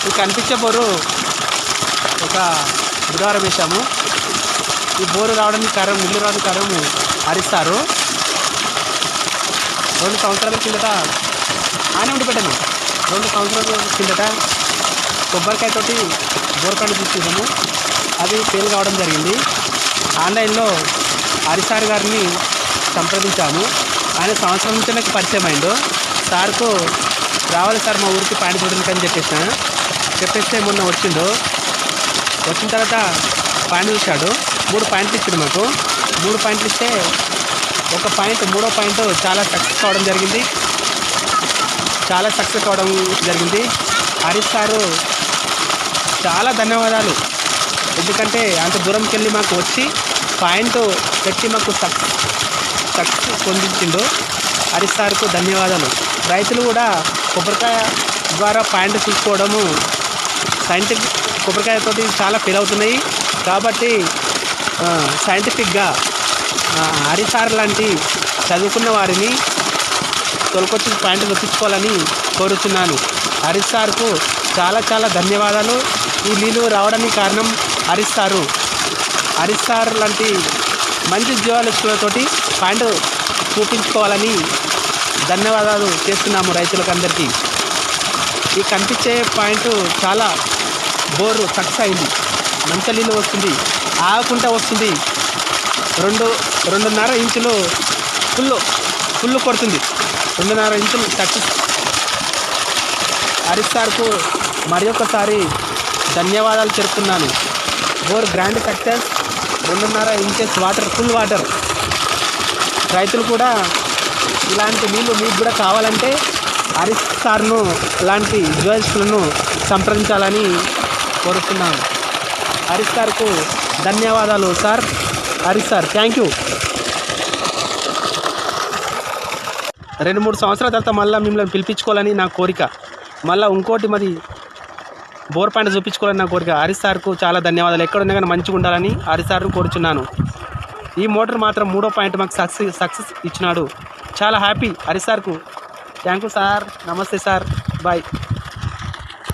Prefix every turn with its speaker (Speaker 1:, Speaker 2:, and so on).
Speaker 1: ఈ కనిపించే బోరు ఒక బుధవారం వేసాము. ఈ బోరు రావడానికి కారణం, నీళ్ళు రావడానికి కారణం హరిస్తారు. 2 సంవత్సరాల కిందట ఆనే ఉండిపెట్టాను. 2 సంవత్సరాల కిందట కొబ్బరికాయతోటి బోర్ పండు తీసుకున్నాము. అది ఫెయిల్ కావడం జరిగింది. ఆన్లైన్లో హరిసార్ గారిని సంప్రదించాము. ఆయన సంవత్సరం నుంచి నాకు పరిచయం అయిండు. సార్కు రావాలి సార్ మా ఊరికి పాయింట్ చూడడానికి అని చెప్పేస్తే మొన్న వచ్చిండు. వచ్చిన తర్వాత పాయింట్ చూశాడు. 3 పాయింట్లు ఇచ్చాడు మాకు. 3 పాయింట్లు ఇస్తే ఒక పాయింట్, 3వ పాయింట్ చాలా సక్సెస్ కావడం జరిగింది. హరీష్ సారు చాలా ధన్యవాదాలు. ఎందుకంటే అంత దూరంకి వెళ్ళి మాకు వచ్చి పాయింట్ పెట్టి మాకు సక్సెస్ పొందించిండు. హరీష్ సార్కు ధన్యవాదాలు. రైతులు కూడా కొబ్బరికాయ ద్వారా పాయింట్ చూసుకోవడము సైంటిఫిక్, కొబ్బరికాయతోటి చాలా ఫెయిల్ అవుతున్నాయి కాబట్టి సైంటిఫిక్గా హరీష్ సార్ లాంటి చదువుకున్న వారిని తొలకొచ్చి పాయింట్ తెప్పించుకోవాలని కోరుతున్నాను. హరీష్ సార్కు చాలా ధన్యవాదాలు. ఈ నీళ్ళు రావడానికి కారణం హరీష్ సార్ లాంటి మంచి జియాలజిస్టులతోటి పాయింట్ చూపించుకోవాలని ధన్యవాదాలు చేస్తున్నాము రైతులకు అందరికీ. ఈ కనిపించే పాయింట్ చాలా బోరు సక్సెస్ అయింది. మంచి నీళ్ళు వస్తుంది, ఆగకుండా వస్తుంది. 2.5 ఇంచులు ఫుల్ కొడుతుంది. 2.5 ఇంచులు సక్సెస్. హరీష్ సార్కు మరి ఒకసారి ధన్యవాదాలు చెప్తున్నాను. Bore grand success. 2.5 inches water, full water. రైతులు కూడా ఇలాంటి నీళ్ళు మీకు కూడా కావాలంటే హరీష్ సార్ను లాంటి జ్యువెలర్స్లను సంప్రదించాలని కోరుతున్నాను. హరీష్ సార్కు ధన్యవాదాలు sir. Harish sir thank you. 2-3 సంవత్సరాల తర్వాత మళ్ళీ మిమ్మల్ని పిలిపించుకోవాలని నా కోరిక. మళ్ళీ ఇంకోటి మరి బోర్ పాయింట్ చూపించుకోవాలని నా కోరిక. హరీష్ సార్కు చాలా ధన్యవాదాలు. ఎక్కడున్నా కానీ మంచిగా ఉండాలని హరీష్ సార్ను కోరుచున్నాను. ఈ మోటార్ మాత్రం 3వ పాయింట్ మాకు సక్సెస్ ఇచ్చినాడు. చాలా హ్యాపీ హరీష్ సార్కు. Thank you sir. నమస్తే సార్. బాయ్.